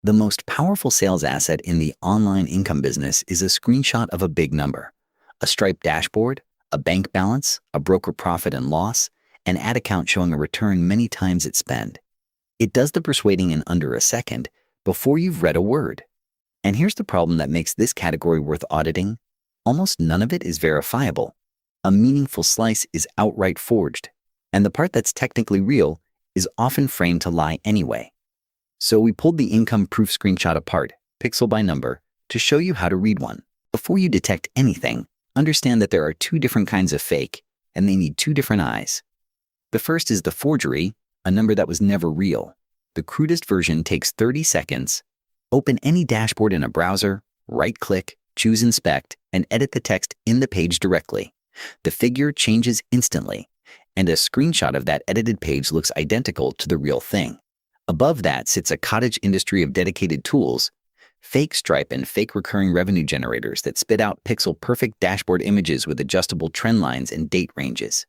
The most powerful sales asset in the online income business is a screenshot of a big number. A striped dashboard, a bank balance, a broker profit and loss, an ad account showing a return many times its spend. It does the persuading in under a second before you've read a word. And here's the problem that makes this category worth auditing. Almost none of it is verifiable. A meaningful slice is outright forged, and the part that's technically real is often framed to lie anyway. So we pulled the income proof screenshot apart, pixel by number, to show you how to read one. Before you detect anything, understand that there are two different kinds of fake, and they need two different eyes. The first is the forgery, a number that was never real. The crudest version takes 30 seconds. Open any dashboard in a browser, right-click, choose Inspect, and edit the text in the page directly. The figure changes instantly, and a screenshot of that edited page looks identical to the real thing. Above that sits a cottage industry of dedicated tools, fake stripe and fake recurring revenue generators that spit out pixel-perfect dashboard images with adjustable trend lines and date ranges.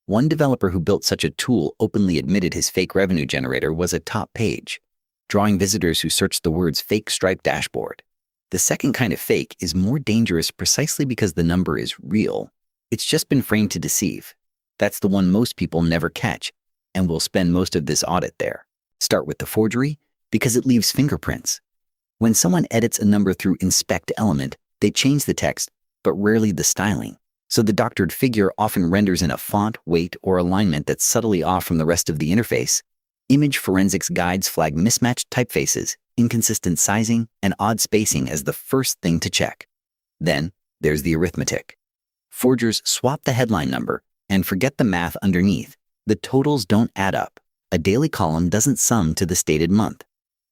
One developer who built such a tool openly admitted his fake revenue generator was a top page, drawing visitors who searched the words fake stripe dashboard. The second kind of fake is more dangerous precisely because the number is real. It's just been framed to deceive. That's the one most people never catch, and we'll spend most of this audit there. Start with the forgery because it leaves fingerprints. When someone edits a number through Inspect element, they change the text, but rarely the styling. So the doctored figure often renders in a font, weight, or alignment that's subtly off from the rest of the interface. Image forensics guides flag mismatched typefaces, inconsistent sizing, and odd spacing as the first thing to check. Then, there's the arithmetic. Forgers swap the headline number and forget the math underneath. The totals don't add up. A daily column doesn't sum to the stated month.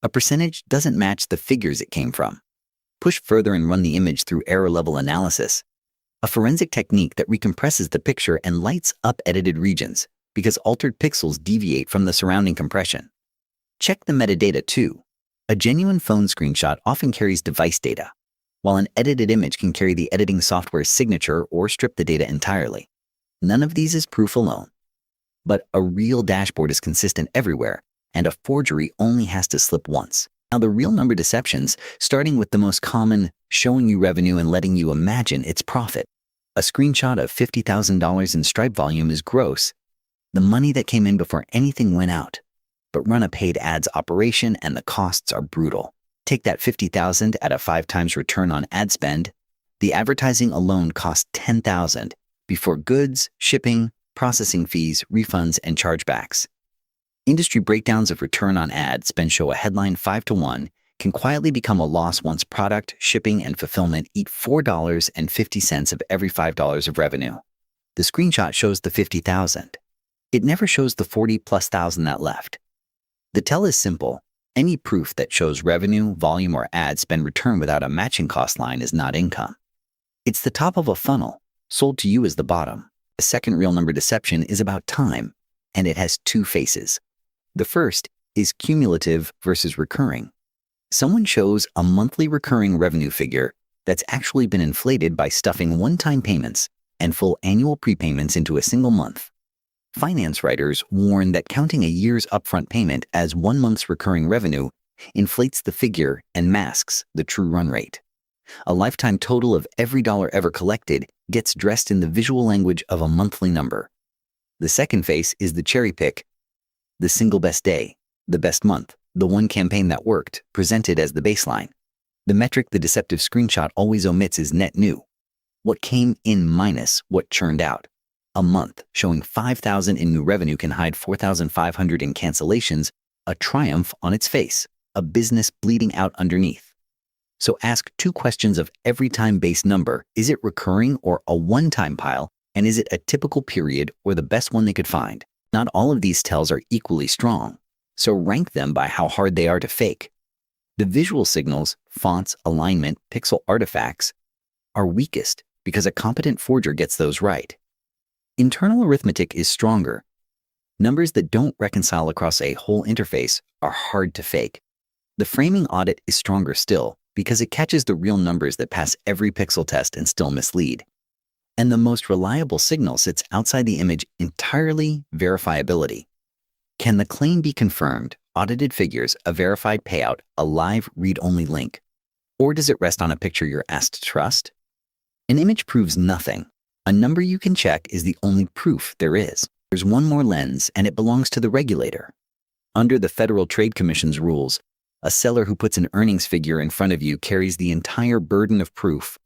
A percentage doesn't match the figures it came from. Push further and run the image through error-level analysis, a forensic technique that recompresses the picture and lights up edited regions because altered pixels deviate from the surrounding compression. Check the metadata too. A genuine phone screenshot often carries device data, while an edited image can carry the editing software's signature or strip the data entirely. None of these is proof alone. But a real dashboard is consistent everywhere, and a forgery only has to slip once. Now the real number deceptions, starting with the most common, showing you revenue and letting you imagine its profit. A screenshot of $50,000 in Stripe volume is gross, the money that came in before anything went out. But run a paid ads operation and the costs are brutal. Take that $50,000 at a 5 times return on ad spend. The advertising alone costs $10,000 before goods, shipping, processing fees, refunds, and chargebacks. Industry breakdowns of return on ad spend show a headline 5-to-1 can quietly become a loss once product, shipping, and fulfillment eat $4.50 of every $5 of revenue. The screenshot shows the $50,000. It never shows the $40,000+ that left. The tell is simple. Any proof that shows revenue, volume, or ad spend return without a matching cost line is not income. It's the top of a funnel, sold to you as the bottom. The second real number deception is about time, and it has two faces. The first is cumulative versus recurring. Someone shows a monthly recurring revenue figure that's actually been inflated by stuffing one-time payments and full annual prepayments into a single month. Finance writers warn that counting a year's upfront payment as 1 month's recurring revenue inflates the figure and masks the true run rate. A lifetime total of every dollar ever collected gets dressed in the visual language of a monthly number. The second face is the cherry pick, the single best day, the best month, the one campaign that worked, presented as the baseline. The metric the deceptive screenshot always omits is net new. What came in minus what churned out. A month showing $5,000 in new revenue can hide $4,500 in cancellations, a triumph on its face, a business bleeding out underneath. So ask 2 questions of every time-based number. Is it recurring or a one-time pile? And is it a typical period or the best one they could find? Not all of these tells are equally strong, so rank them by how hard they are to fake. The visual signals, fonts, alignment, pixel artifacts, are weakest because a competent forger gets those right. Internal arithmetic is stronger. Numbers that don't reconcile across a whole interface are hard to fake. The framing audit is stronger still because it catches the real numbers that pass every pixel test and still mislead. And the most reliable signal sits outside the image entirely: verifiability. Can the claim be confirmed? audited figures, a verified payout, a live read-only link? Or does it rest on a picture you're asked to trust? An image proves nothing. A number you can check is the only proof there is. There's one more lens, and it belongs to the regulator. Under the Federal Trade Commission's rules, a seller who puts an earnings figure in front of you carries the entire burden of proof.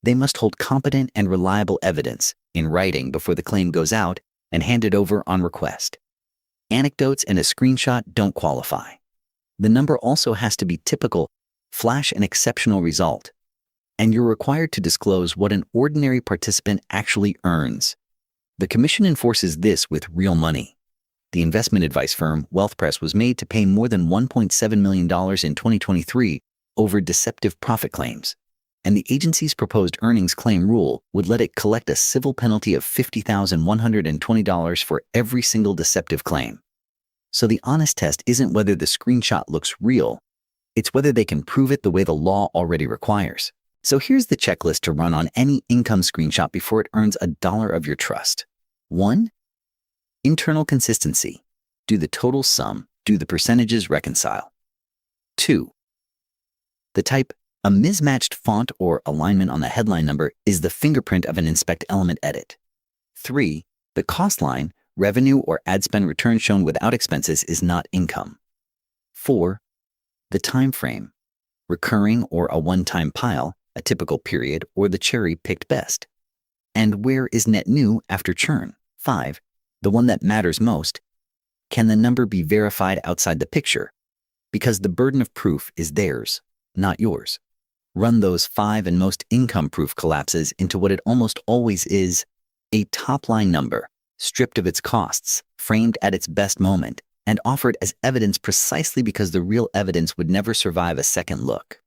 They must hold competent and reliable evidence in writing before the claim goes out and hand it over on request. Anecdotes and a screenshot don't qualify. The number also has to be typical, flash an exceptional result, and you're required to disclose what an ordinary participant actually earns. The Commission enforces this with real money. The investment advice firm WealthPress was made to pay more than $1.7 million in 2023 over deceptive profit claims, and the agency's proposed earnings claim rule would let it collect a civil penalty of $50,120 for every single deceptive claim. So the honest test isn't whether the screenshot looks real, it's whether they can prove it the way the law already requires. So here's the checklist to run on any income screenshot before it earns $1 of your trust. 1. Internal consistency. Do the total sum, do the percentages reconcile? 2. The type. A mismatched font or alignment on the headline number is the fingerprint of an inspect element edit. 3. The cost line, revenue or ad spend return shown without expenses is not income. 4. The time frame. Recurring or a one-time pile, a typical period, or the cherry picked best. And where is net new after churn? 5. The one that matters most. Can the number be verified outside the picture? Because the burden of proof is theirs, not yours. Run those 5 and most income proof collapses into what it almost always is, a top-line number, stripped of its costs, framed at its best moment, and offered as evidence precisely because the real evidence would never survive a second look.